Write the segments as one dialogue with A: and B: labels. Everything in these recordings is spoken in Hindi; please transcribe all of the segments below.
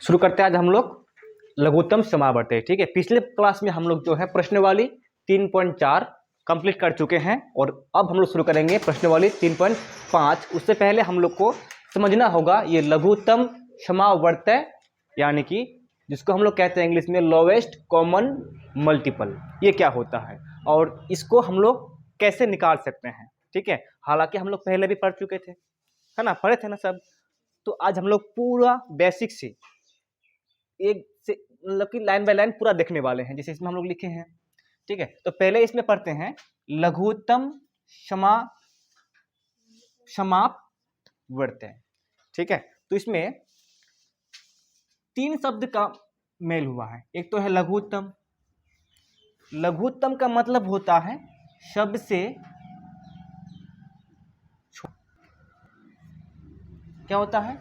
A: शुरू करते हैं आज हम लोग लघुत्तम समावर्त। ठीक है, पिछले क्लास में हम लोग जो है प्रश्नावली 3.4 कंप्लीट कर चुके हैं और अब हम लोग शुरू करेंगे प्रश्नावली 3.5। उससे पहले हम लोग को समझना होगा ये लघुत्तम समावर्त यानी कि जिसको हम लोग कहते हैं इंग्लिश में लोवेस्ट कॉमन मल्टीपल, ये क्या होता है और इसको हम लोग कैसे निकाल सकते हैं। ठीक है, हालांकि हम लोग पहले भी पढ़ चुके थे, है ना, पढ़े थे ना सब। तो आज हम लोग पूरा बेसिक से एक से मतलब कि लाइन बाय लाइन पूरा देखने वाले हैं, जैसे इसमें हम लोग लिखे हैं। ठीक है, तो पहले इसमें पढ़ते हैं लघुत्तम समावर्त। ठीक है, तो इसमें 3 शब्द का मेल हुआ है। एक तो है लघुत्तम। लघुत्तम का मतलब होता है सबसे क्या होता है,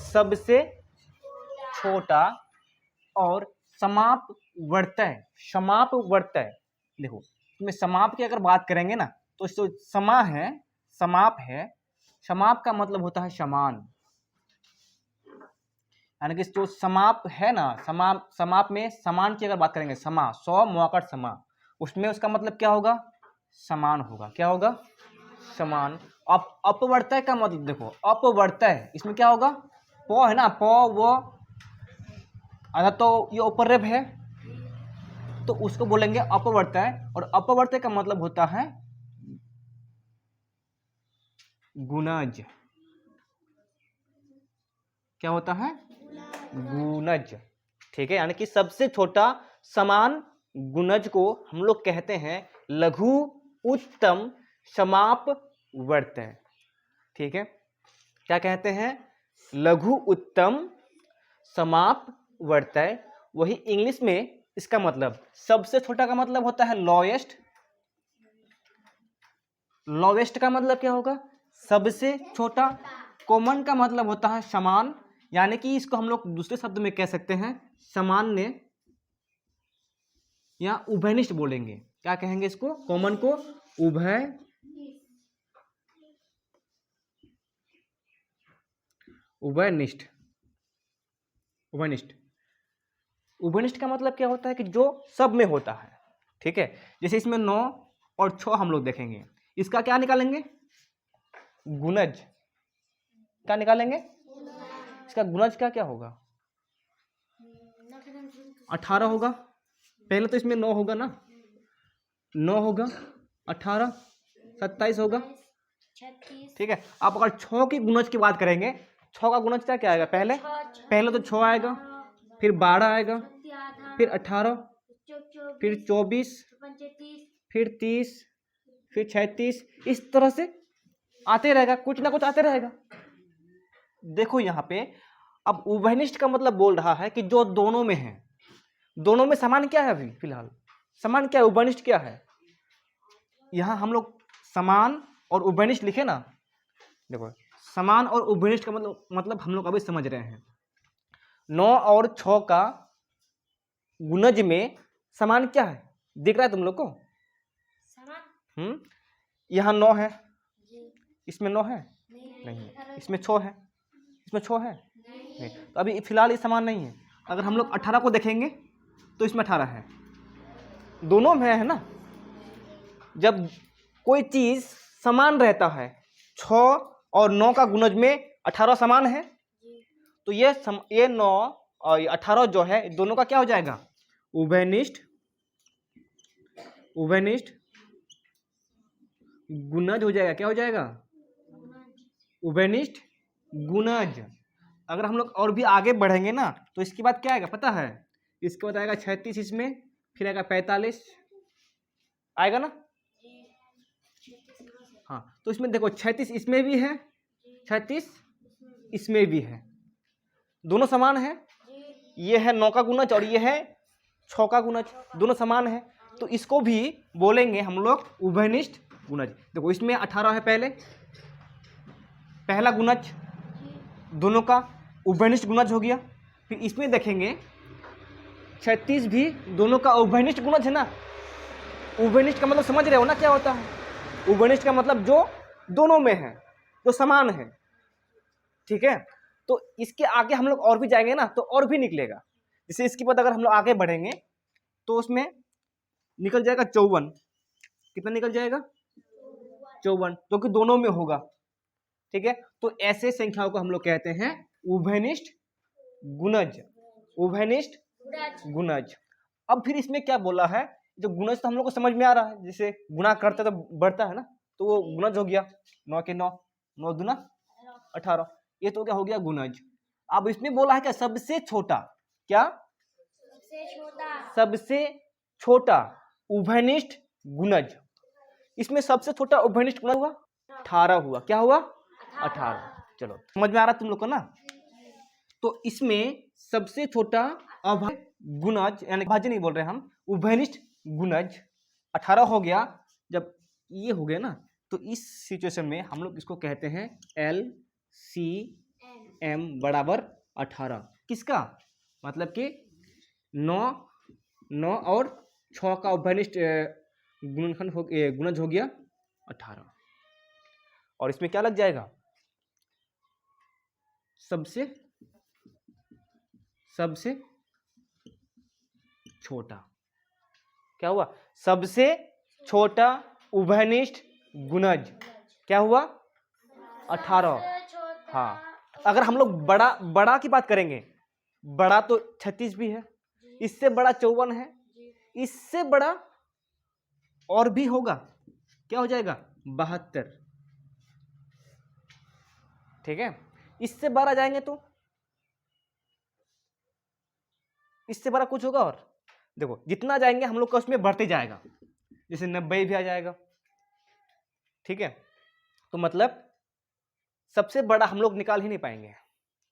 A: सबसे छोटा। और समापवर्त। समापवर्त देखो, इसमें समाप की अगर बात करेंगे ना तो जो समा है, समाप है, समाप का मतलब होता है समान, यानी कि जो समाप है ना, समाप में समान की अगर बात करेंगे, समा सौ मौकर समा, उसमें उसका मतलब क्या होगा, समान होगा। क्या होगा, समान। अपवर्तय का मतलब देखो, अपवर्तय इसमें क्या होगा, प है ना, प वो आधा तो ये उपरब है तो उसको बोलेंगे अपवर्तय। और अपवर्तय का मतलब होता है गुणज। क्या होता है, गुणज। ठीक है, यानी कि सबसे छोटा समान गुणज को हम लोग कहते हैं लघु उत्तम समापवर्त। ठीक है, क्या कहते हैं, लघु उत्तम समापवर्त। वही इंग्लिश में इसका मतलब सबसे छोटा का मतलब होता है लोएस्ट। लोएस्ट का मतलब क्या होगा, सबसे छोटा। कॉमन का मतलब होता है समान, यानी कि इसको हम लोग दूसरे शब्द में कह सकते हैं सामान्य या उभयनिष्ठ बोलेंगे। क्या कहेंगे इसको, कॉमन को उभयनिष्ठ। उभयनिष्ठ। उभयनिष्ठ का मतलब क्या होता है कि जो सब में होता है। ठीक है, जैसे इसमें 9 और 6 हम लोग देखेंगे, इसका क्या निकालेंगे, गुणज। क्या निकालेंगे, इसका गुणज क्या होगा, 18 होगा। पहले तो इसमें 9 होगा ना, 9 होगा, 18, 27 होगा। ठीक है, आप अगर 6 की गुणज की बात करेंगे, 6 का गुणज क्या आएगा, पहले तो 6 आएगा, फिर 12 आएगा, फिर 18, फिर 24, फिर 30, फिर 36, इस तरह से आते रहेगा, कुछ ना कुछ आते रहेगा। देखो यहाँ पे अब उभयनिष्ठ का मतलब बोल रहा है कि जो दोनों में है, दोनों में समान क्या है, अभी फिलहाल समान क्या है, उभयनिष्ठ क्या है। यहाँ हम लोग समान और उभयनिष्ठ लिखे ना, देखो समान और उभयनिष्ठ का मतलब हम लोग अभी समझ रहे हैं। 9 और 6 का गुणज में समान क्या है, दिख रहा है तुम लोग को, यहाँ 9 है, इसमें 9 है नहीं, इसमें 6 है, इसमें 6 है नहीं, तो अभी फिलहाल ये समान नहीं है। अगर हम लोग 18 को देखेंगे तो इसमें 18 है, दोनों में है ना। जब कोई चीज समान रहता है, 6 और 9 का गुणज में 18 समान है, तो ये 9 और 18 जो है दोनों का क्या हो जाएगा, उभयनिष्ठ। उभयनिष्ठ गुणज हो जाएगा। क्या हो जाएगा, उभयनिष्ठ गुणज। अगर हम लोग और भी आगे बढ़ेंगे ना तो इसके बाद क्या आएगा पता है, इसके बाद आएगा 36 इसमें, फिर आएगा 45 आएगा ना। हाँ, तो इसमें देखो 36 इसमें भी है, 36 इसमें भी है, दोनों समान है। ये है 9 का गुणज और ये है 6 का गुणज, दोनों समान है, तो इसको भी बोलेंगे हम लोग उभयनिष्ठ गुणज। देखो इसमें 18 है, पहला गुणज दोनों का उभयनिष्ठ गुणज हो गया। फिर इसमें देखेंगे 36 भी दोनों का उभयनिष्ठ गुणज है ना। उभयनिष्ठ का मतलब समझ रहे हो ना क्या होता है, उभयनिष्ठ का मतलब जो दोनों में है, जो समान है। ठीक है, तो इसके आगे हम लोग और भी जाएंगे ना तो और भी निकलेगा। जैसे इसके बाद अगर हम लोग आगे बढ़ेंगे तो उसमें निकल जाएगा 54। कितना निकल जाएगा? 54, जो कि दोनों में होगा। ठीक है, तो ऐसे संख्याओं को हम लोग कहते हैं उभयनिष्ठ गुणज। उभयनिष्ठ गुणज। अब फिर इसमें क्या बोला है, जो गुणज तो हम लोग को समझ में आ रहा है, जैसे गुणा करते तो बढ़ता है ना, तो वो गुणज हो गया। 9 के 9, 9 दूना 18, ये तो क्या हो गया गुणज। अब इसमें बोला है क्या, सबसे छोटा, क्या सबसे छोटा उभयनिष्ठ गुणज। इसमें सबसे छोटा उभयनिष्ठ गुणज हुआ 18 हुआ। क्या हुआ? 18। चलो समझ में आ रहा तुम लोग को ना। तो इसमें सबसे छोटा अभय गुणज, यानी भाज्य नहीं बोल रहे हम, उभयनिष्ठ गुणज 18 हो गया। जब ये हो गया ना तो इस सिचुएशन में हम लोग इसको कहते हैं LCM बराबर 18। किसका? मतलब कि 9 और 6 का उभयनिष्ठ गुणज हो गया 18। और इसमें क्या लग जाएगा? सबसे छोटा। क्या हुआ? सबसे छोटा उभयनिष्ठ गुणज क्या हुआ? 18। हाँ, अगर हम लोग बड़ा की बात करेंगे, बड़ा तो 36 भी है, इससे बड़ा 54 है, इससे बड़ा और भी होगा, क्या हो जाएगा? 72। ठीक है, इससे बड़ा जाएंगे तो इससे बड़ा कुछ होगा। और देखो जितना जाएंगे हम लोग का उसमें बढ़ते जाएगा, जैसे 90 भी आ जाएगा। ठीक है, तो मतलब सबसे बड़ा हम लोग निकाल ही नहीं पाएंगे।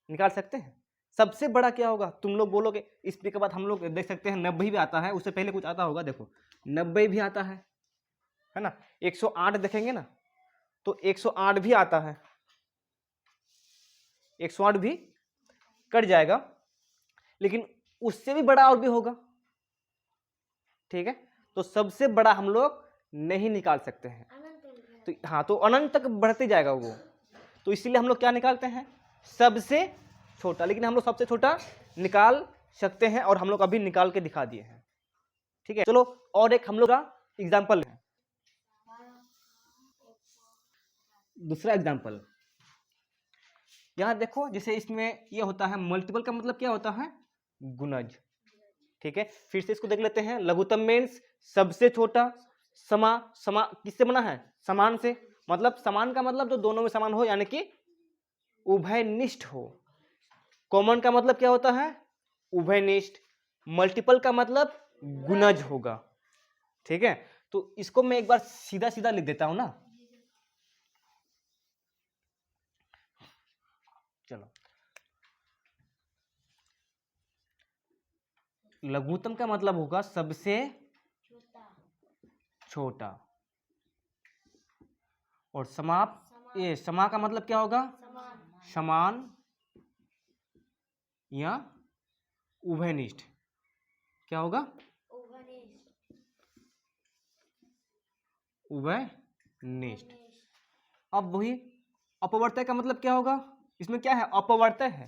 A: निकाल सकते हैं? सबसे बड़ा क्या होगा तुम लोग बोलोगे। इसके बाद हम लोग देख सकते हैं 90 भी आता है, उससे पहले कुछ आता होगा। देखो 90 भी आता है ना। 108 देखेंगे ना तो 108 भी आता है, 108 भी कट जाएगा, लेकिन उससे भी बड़ा और भी होगा। ठीक है, तो सबसे बड़ा हम लोग नहीं निकाल सकते हैं। तो हाँ, तो अनंत तक बढ़ते जाएगा वो, तो इसीलिए हम लोग क्या निकालते हैं? सबसे छोटा। लेकिन हम लोग सबसे छोटा निकाल सकते हैं और हम लोग अभी निकाल के दिखा दिए हैं। ठीक है, चलो और एक हम लोग का एग्जाम्पल है। दूसरा एग्जाम्पल यहां देखो, जैसे इसमें ये होता है मल्टीपल का मतलब क्या होता है? गुणज। ठीक है, फिर से इसको देख लेते हैं। लघुत्तम मीन्स सबसे छोटा। समा किससे बना है? समान से। मतलब समान का मतलब जो दोनों में समान हो, यानी कि उभयनिष्ठ हो। कॉमन का मतलब क्या होता है? उभयनिष्ठ। मल्टीपल का मतलब गुणज होगा। ठीक है, तो इसको मैं एक बार सीधा सीधा लिख देता हूं ना। चलो, लघुत्तम का मतलब होगा सबसे छोटा। और समा का मतलब क्या होगा? समान या उभयनिष्ठ। क्या होगा? उभयनिष्ठ। अब वही अपवर्तय का मतलब क्या होगा? इसमें क्या है? अपवर्तय है।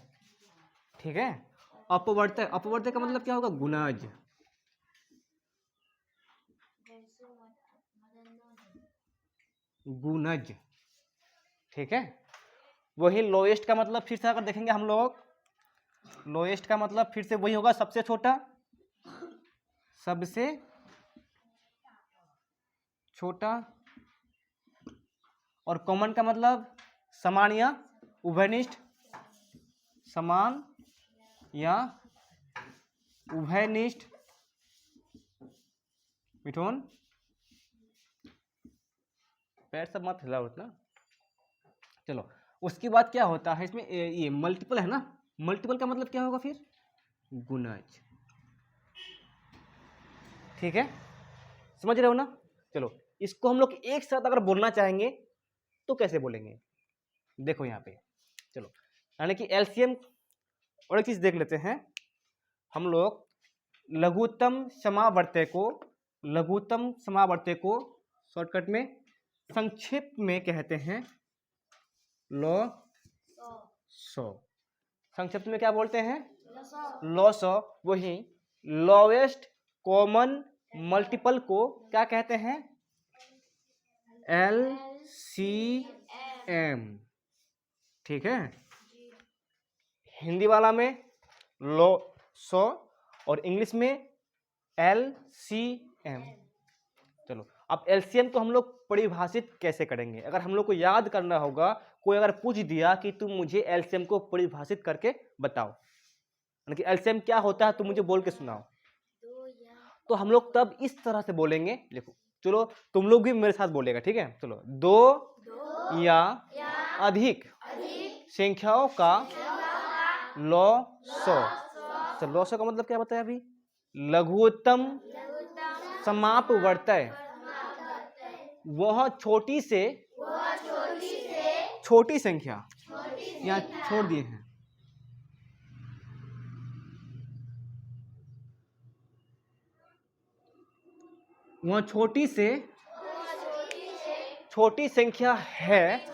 A: ठीक है, अपवर्तय का मतलब क्या होगा? गुणज। गुणज। ठीक है, वही लोएस्ट का मतलब फिर से अगर देखेंगे हम लोग, लोएस्ट का मतलब फिर से वही होगा, सबसे छोटा। सबसे छोटा। और कॉमन का मतलब समान या उभयनिष्ठ। समान या उभयनिष्ठ। मिठुन पैर सब मत हिलाओ उतना। चलो, उसके बाद क्या होता है इसमें? ये मल्टीपल है ना। मल्टीपल का मतलब क्या होगा फिर? गुणज। ठीक है, समझ रहे हो ना। चलो, इसको हम लोग एक साथ अगर बोलना चाहेंगे तो कैसे बोलेंगे? देखो यहाँ पे, चलो, यानी कि एलसीएम। और एक चीज देख लेते हैं हम लोग। लघुत्तम समावर्तय को शॉर्टकट में संक्षेप में कहते हैं लॉ 100। संक्षिप्त में क्या बोलते हैं? लॉसो। वही लोएस्ट कॉमन मल्टीपल को क्या कहते हैं? LCM। ठीक है, हिंदी वाला में लॉसो और इंग्लिश में LCM। चलो, अब LCM को हम लोग परिभाषित कैसे करेंगे? अगर हम लोग को याद करना होगा, कोई अगर पूछ दिया कि तुम मुझे LCM को परिभाषित करके बताओ, यानी कि LCM क्या होता है, तुम मुझे बोल के सुनाओ, तो हम लोग तब इस तरह से बोलेंगे। देखो, चलो तुम लोग भी मेरे साथ बोलेगा, ठीक है? चलो, दो या अधिक संख्याओं का लॉसो। चलो, लॉसो का मतलब क्या बताया अभी? लघुत्तम समापवर्तय। वह छोटी से छोटी संख्या, यहाँ छोड़ दिए हैं, वह छोटी से छोटी संख्या है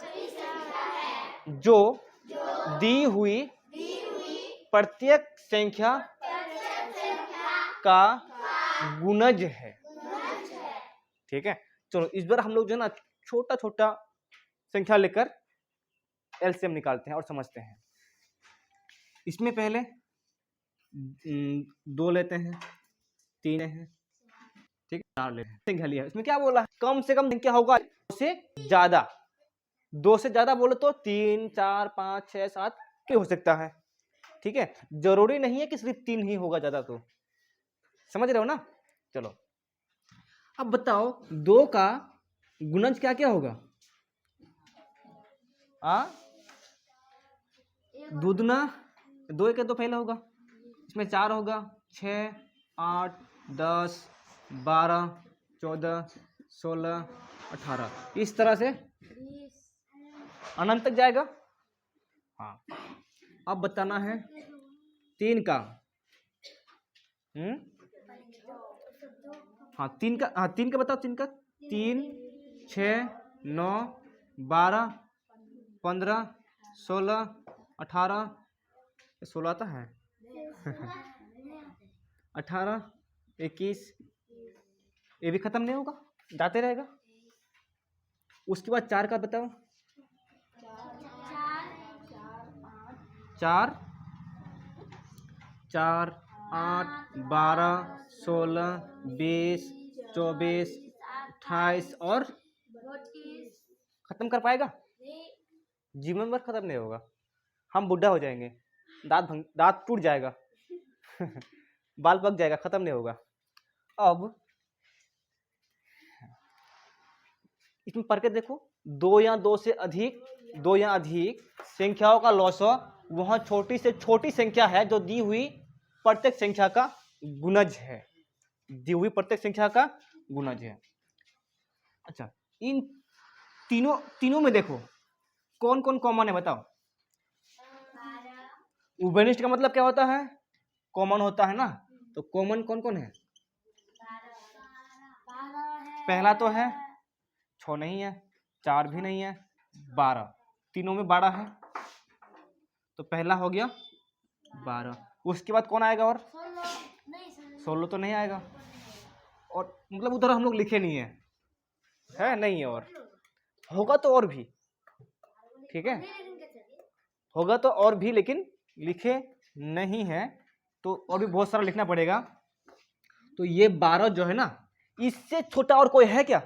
A: जो दी हुई प्रत्येक संख्या का गुणज है। ठीक है, चलो इस बार हम लोग जो है ना छोटा छोटा संख्या लेकर एलसीएम निकालते हैं और समझते हैं। इसमें पहले 2 लेते हैं, 3 है, ठीक है, 4 लेते हैं, संख्या लिया। इसमें क्या बोला? कम से कम संख्या होगा 2 से ज्यादा। 2 से ज्यादा बोले तो 3, 4, 5, 6, 7 भी हो सकता है। ठीक है, जरूरी नहीं है कि सिर्फ 3 ही होगा ज्यादा। तो समझ रहे हो ना? चलो अब बताओ 2 का गुणज क्या क्या होगा? दुगुना 2 के 2 पहले होगा, इसमें 4 होगा, 6, 8, 10, 12, 14, 16, 18, इस तरह से अनंत तक जाएगा। हाँ, अब बताना है 3 का। हाँ 3 का, हाँ 3 का बताओ। 3 का 3, 6, 9, 12, 15, 16, 18, 16 आता है 18, 21, ये भी खत्म नहीं होगा, जाते रहेगा। उसके बाद 4 का बताओ। 4, 8, 12, 16, 20, 24, 28 और खत्म कर पाएगा? जीवन भर खत्म नहीं होगा, हम बुढ़ा हो जाएंगे, दांत टूट जाएगा बाल पक जाएगा, खत्म नहीं होगा। अब इसमें पढ़ के देखो, 2 या 2 से अधिक, 2 या अधिक संख्याओं का लॉसो वह छोटी से छोटी संख्या है जो दी हुई प्रत्येक संख्या का गुणज है। दी हुई प्रत्येक संख्या का गुणज है। अच्छा, इन तीनों में देखो कौन कौन कॉमन है बताओ। उभयनिष्ठ का मतलब क्या होता है? कॉमन होता है ना। तो कॉमन कौन कौन है? पहला तो है, 6 नहीं है, 4 भी नहीं है, 12, तीनों में 12 है, तो पहला हो गया 12। उसके बाद कौन आएगा? और 16 तो नहीं आएगा, और मतलब उधर हम लोग लिखे नहीं है नहीं है, और होगा तो और भी, ठीक है, होगा तो और भी, लेकिन लिखे नहीं है, तो और भी बहुत सारा लिखना पड़ेगा। तो ये 12 जो है ना, इससे छोटा और कोई है क्या?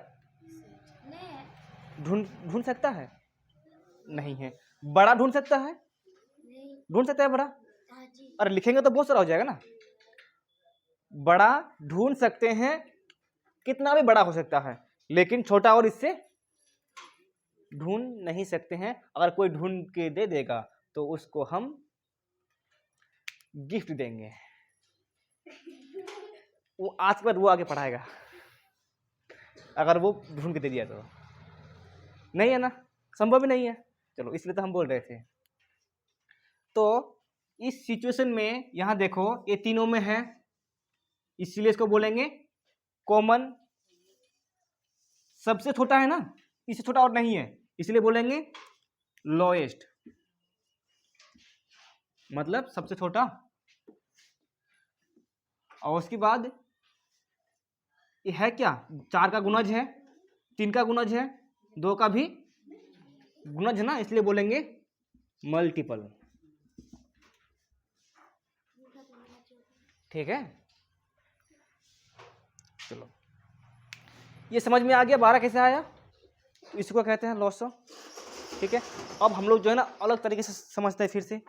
A: ढूंढ सकता है? नहीं है। बड़ा ढूंढ सकता है? ढूंढ सकता है बड़ा? अरे लिखेंगे तो बहुत सारा हो जाएगा ना। बड़ा ढूंढ सकते हैं, कितना भी बड़ा हो सकता है, लेकिन छोटा और इससे ढूंढ नहीं सकते हैं। अगर कोई ढूंढ के दे देगा तो उसको हम गिफ्ट देंगे, वो आज के बाद वो आगे पढ़ाएगा, अगर वो ढूंढ के दे दिया तो। नहीं है ना, संभव ही नहीं है। चलो इसलिए तो हम बोल रहे थे। तो इस सिचुएशन में यहां देखो ये तीनों में है, इसलिए इसको बोलेंगे कॉमन। सबसे छोटा है ना, इससे छोटा और नहीं है, इसलिए बोलेंगे लोएस्ट। मतलब सबसे छोटा, और उसके बाद ये है क्या, 4 का गुणज है, 3 का गुणज है, 2 का भी गुणज है ना, इसलिए बोलेंगे मल्टीपल। ठीक है, चलो ये समझ में आ गया 12 कैसे आया, इसको कहते हैं लॉसो। ठीक है, अब हम लोग जो है ना अलग तरीके से समझते हैं फिर से।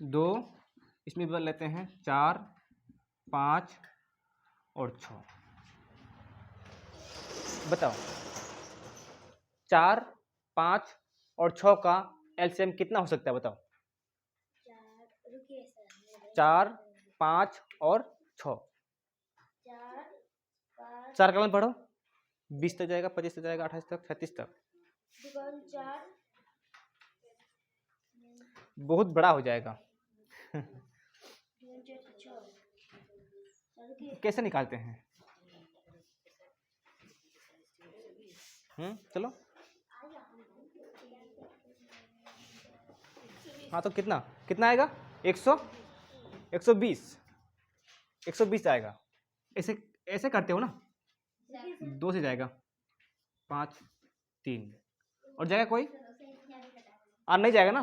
A: दो, इसमें बदल लेते हैं 4, 5 और 6। बताओ 4, 5 और 6 का एलसीएम कितना हो सकता है, बताओ। 4, 5 और 6, 4 का मान पढ़ो, 20 तक जाएगा, 25 तक जाएगा, 28 तक, 36 तक, बहुत बड़ा हो जाएगा। कैसे निकालते हैं? चलो, हाँ तो कितना कितना आएगा, 120 आएगा। ऐसे ऐसे करते हो ना, 2 से जाएगा, 5, 3 और जाएगा कोई, नहीं जाएगा ना,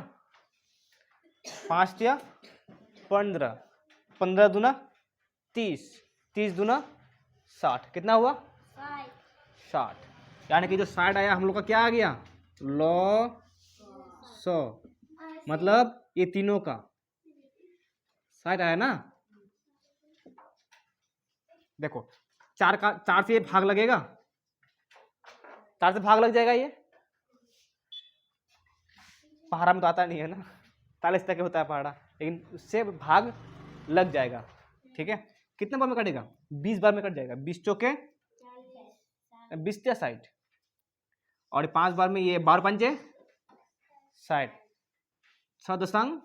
A: 5 या 15, 15 दूना 30, 30 दूना 60, कितना हुआ 60। यानी कि जो 60 आया हम लोग का क्या आ गया, लॉ 100, मतलब ये तीनों का 60 आया ना। देखो 4 से ये भाग लगेगा, 4 से भाग लग जाएगा, ये पहाड़ा में तो आता नहीं है ना, 40 तक होता है पहाड़ा, लेकिन उससे भाग लग जाएगा। ठीक है, कितने बार में कटेगा, 20 बार में कट जाएगा, 20 चौके 20 या 60, और 5 बार में ये 12 पंजे 60, 6 दशंग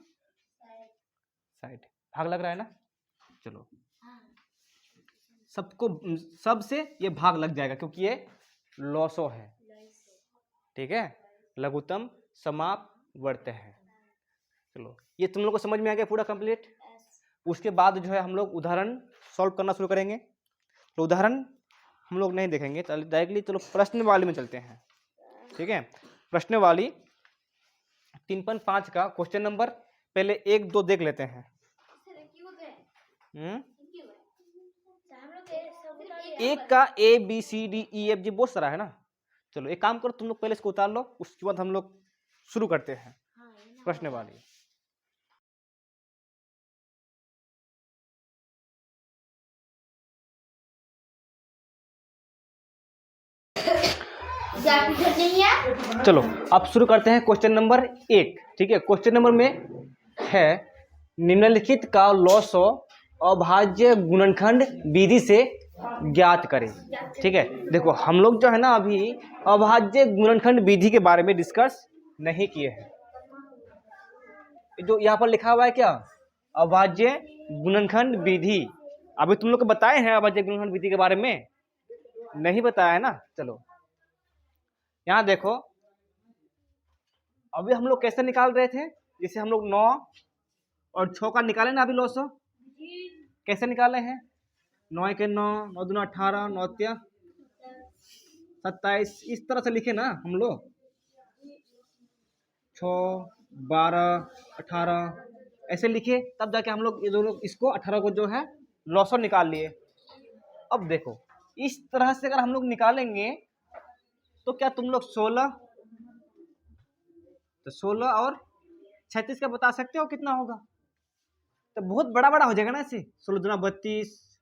A: 60, भाग लग रहा है ना। चलो सबको सबसे ये भाग लग जाएगा क्योंकि ये लॉसो है। ठीक है, लघुत्तम समापवर्त है। चलो ये तुम लोग को समझ में आ गया पूरा कंप्लीट। उसके बाद जो है हम लोग उदाहरण सॉल्व करना शुरू करेंगे। तो उदाहरण हम लोग नहीं देखेंगे, डायरेक्टली चलो प्रश्न वाली में चलते हैं। ठीक है, प्रश्न वाली 3.5 का क्वेश्चन नंबर पहले 1, 2 देख लेते हैं। एक का ABCDEFG बहुत सारा है ना। चलो एक काम करो, तुम लोग पहले इसको उतार लो, उसके बाद हम लोग शुरू करते हैं प्रश्न वाली। चलो अब शुरू करते हैं क्वेश्चन नंबर 1। ठीक है, क्वेश्चन नंबर में है निम्नलिखित का लॉसो अभाज्य गुणनखंड विधि से ज्ञात करें। ठीक है, देखो हम लोग जो है ना अभी अभाज्य गुणनखंड विधि के बारे में डिस्कस नहीं किए हैं। जो यहाँ पर लिखा हुआ है क्या, अभाज्य गुणनखंड विधि, अभी तुम लोग को बताए हैं अभाज्य गुणनखंड विधि के बारे में, नहीं बताया है ना। चलो यहाँ देखो, अभी हम लोग कैसे निकाल रहे थे, जैसे हम लोग 9 और 6 का निकाले ना अभी लॉसो, कैसे निकाले हैं, 9 के 9, 9 दूना 18, 9 तिया 27, इस तरह से लिखे ना हम लोग, 6, 12, 18 ऐसे लिखे, तब जाके हम लोग ये दोनों इसको 18 को जो है लॉसो निकाल लिए। अब देखो इस तरह से अगर हम लोग निकालेंगे तो क्या तुम लोग 16 और 36 का बता सकते हो कितना होगा, तो बहुत बड़ा बड़ा हो जाएगा ना ऐसे, 16 दूना 32,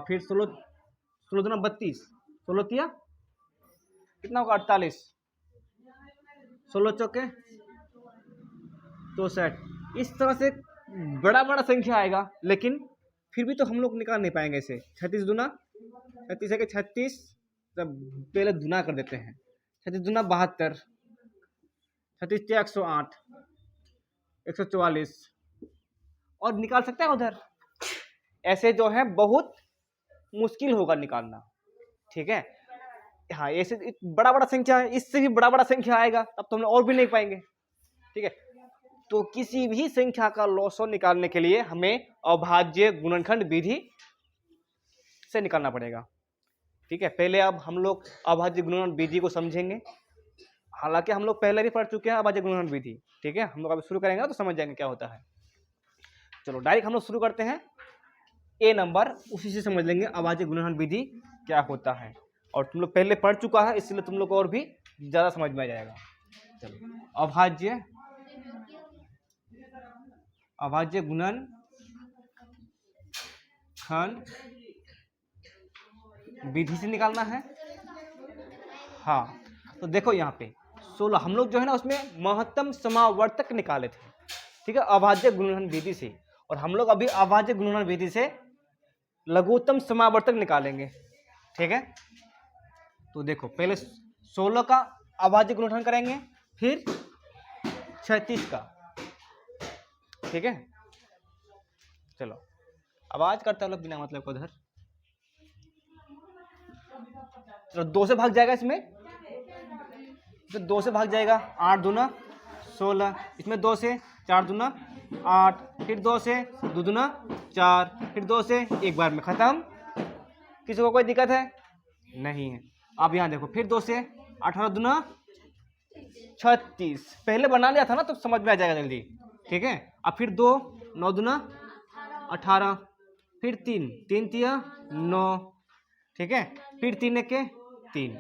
A: फिर 16 दूना 32, 16 तिया कितना होगा 48, 16 चौके 64, इस तरह से बड़ा बड़ा संख्या आएगा, लेकिन फिर भी तो हम लोग निकाल नहीं पाएंगे ऐसे। 36 दूना 36 है कि 36, तब पहले दूना कर देते हैं, 36 दूना 72, 36 तिया 108, 144 और निकाल सकते हैं उधर। ऐसे जो है बहुत मुश्किल होगा निकालना। ठीक है, हाँ ऐसे बड़ा बड़ा संख्या है, इससे भी बड़ा बड़ा संख्या आएगा तब तो हम और भी नहीं पाएंगे। ठीक है, तो किसी भी संख्या का लॉसो निकालने के लिए हमें अभाज्य गुणनखंड विधि से निकालना पड़ेगा। ठीक है, पहले अब हम लोग अभाज्य गुणनखंड विधि को समझेंगे। हालांकि हम लोग पहले भी पढ़ चुके हैं अभाज्य गुणनखंड विधि। ठीक है, हम लोग अभी शुरू करेंगे ना तो समझ जाएंगे क्या होता है। चलो डायरेक्ट हम लोग शुरू करते हैं। ए नंबर उसी से समझ लेंगे अभाज्य गुणनखंड विधि क्या होता है, और तुम लोग पहले पढ़ चुका है इसलिए तुम लोग को और भी ज्यादा समझ में आ जाएगा। चलो अभाज्य गुणनखंड विधि से निकालना है। हाँ तो देखो यहाँ पे 16 हम लोग जो है ना उसमें महत्तम समावर्तक निकाले थे। ठीक है, अभाज्य गुणनखंड विधि से, और हम लोग अभी अभाज्य गुणनखंड विधि से लघुत्तम समावर्तक निकालेंगे। ठीक है, तो देखो पहले 16 का अभाज्य गुणनखंड करेंगे, फिर 36 का। ठीक है, चलो आवाज करता लोग बिना मतलब को उधर। चलो 2 से भाग जाएगा इसमें, तो 2 से भाग जाएगा 8 दूना 16, इसमें 2 से 4 दूना 8, फिर 2 से 2 दूना 4, फिर 2 से एक बार में खत्म। किसी को कोई दिक्कत है? नहीं है। अब यहाँ देखो फिर 2 से 18 दूना 36, पहले बना लिया था ना तो समझ में आ जाएगा जल्दी। ठीक है, अब फिर 2 9 दूना 18, फिर 3 3 तिया 9। ठीक है, फिर 3 एके 3।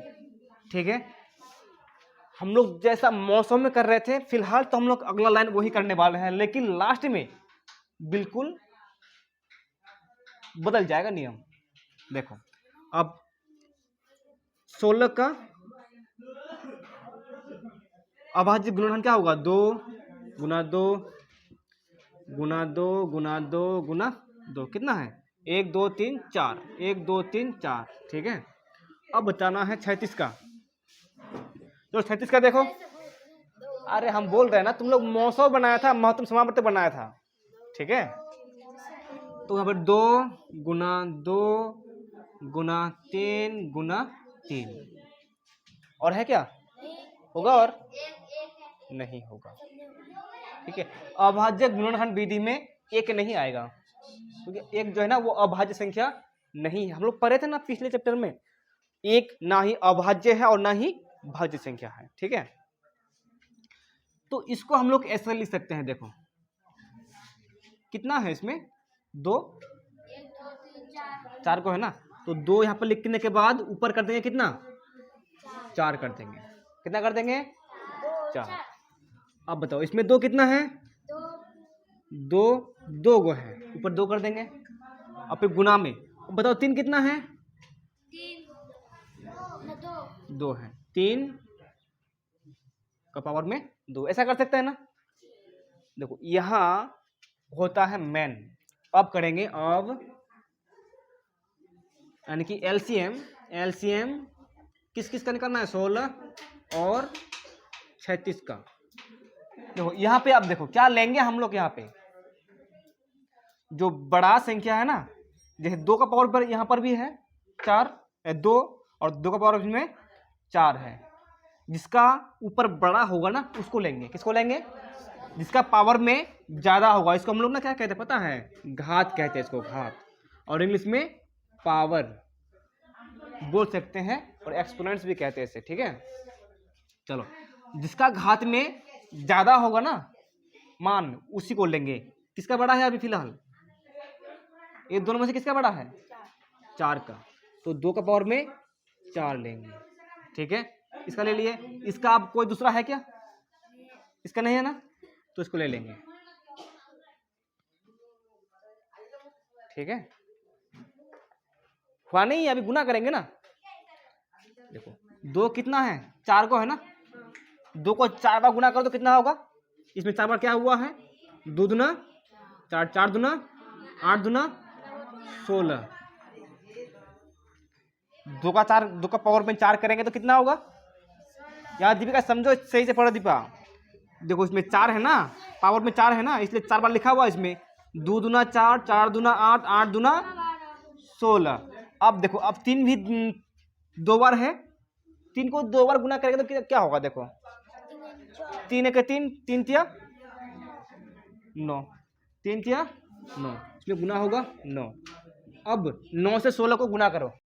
A: ठीक है, हम लोग जैसा मौसम में कर रहे थे फिलहाल तो हम लोग अगला लाइन वही करने वाले हैं, लेकिन लास्ट में बिल्कुल बदल जाएगा नियम। देखो अब 16 का अभाज्य गुणनखंड क्या होगा? 2 गुना 2 गुना 2 गुना 2 गुना 2, कितना है? 1 2 3 4, 1 2 3 4। ठीक है, अब बताना है 36 का। तो 36 का देखो, अरे हम बोल रहे हैं ना तुम लोग मौसम बनाया था, महत्तम समावर्तक बनाया था। ठीक है, तो यहाँ पर 2 गुना 2 गुना 3 गुना 3, और है क्या? होगा और नहीं होगा। ठीक है, अभाज्य गुणनखंड विधि में एक नहीं आएगा, क्योंकि एक जो है ना वो अभाज्य संख्या नहीं है। हम लोग पढ़े थे ना पिछले चैप्टर में, एक ना ही अभाज्य है और ना ही भाज्य संख्या है। ठीक है, तो इसको हम लोग ऐसे लिख सकते हैं। देखो कितना है इसमें? 2 4 को है ना, तो 2 यहाँ पर लिखने के बाद ऊपर कर देंगे कितना? 4 कर देंगे। कितना कर देंगे? 4। अब बताओ इसमें 2 कितना है? 2 गो है, ऊपर 2 कर देंगे। अब फिर गुना में बताओ 3 कितना है? 2 है, 3 का पावर में 2, ऐसा कर सकते हैं ना। देखो यहां होता है मेन। अब करेंगे अब यानी कि एलसीएम किस किस का निकालना है? 16 और 36 का। देखो यहाँ पे अब देखो क्या लेंगे हम लोग। यहाँ पे जो बड़ा संख्या है ना, जैसे 2 का पावर पर यहाँ पर भी है 4, 2 और 2 का पावर में 4 है। जिसका ऊपर बड़ा होगा ना उसको लेंगे। किसको लेंगे? जिसका पावर में ज्यादा होगा। इसको हम लोग ना क्या कहते हैं पता है? घात कहते हैं इसको, घात, और इंग्लिश में पावर बोल सकते हैं, और एक्सपोनेंट्स भी कहते हैं इसे। ठीक है, चलो जिसका घात में ज्यादा होगा ना मान, उसी को लेंगे। किसका बड़ा है अभी फिलहाल? ये दोनों में से किसका बड़ा है? 4 का, तो 2 का पावर में 4 लेंगे। ठीक है, इसका ले लिए। इसका अब कोई दूसरा है क्या? इसका नहीं है ना, तो इसको ले लेंगे। ठीक है, हुआ नहीं? अभी गुना करेंगे ना। देखो 2 कितना है? 4 को है ना, 2 को 4 बार गुना करो तो कितना होगा? इसमें 4 बार क्या हुआ है? 2 दूना 4, 4 दूना 8 दूना 16। 2 का पावर में 4 करेंगे तो कितना होगा? यार दीपिका समझो, सही से पढ़ो दीपा। देखो इसमें 4 है ना, पावर में 4 है ना, इसलिए 4 बार लिखा हुआ इसमें। 2 दूना 4, 4 दूना 8, 8 दूना 16। अब देखो, अब 3 भी 2 बार है, 3 को 2 बार गुना करेंगे तो क्या होगा? देखो 3 एक 3, 3 तिया 9, 3 तिया 9, इसमें गुना होगा 9। अब 9 से 16 को गुना करो।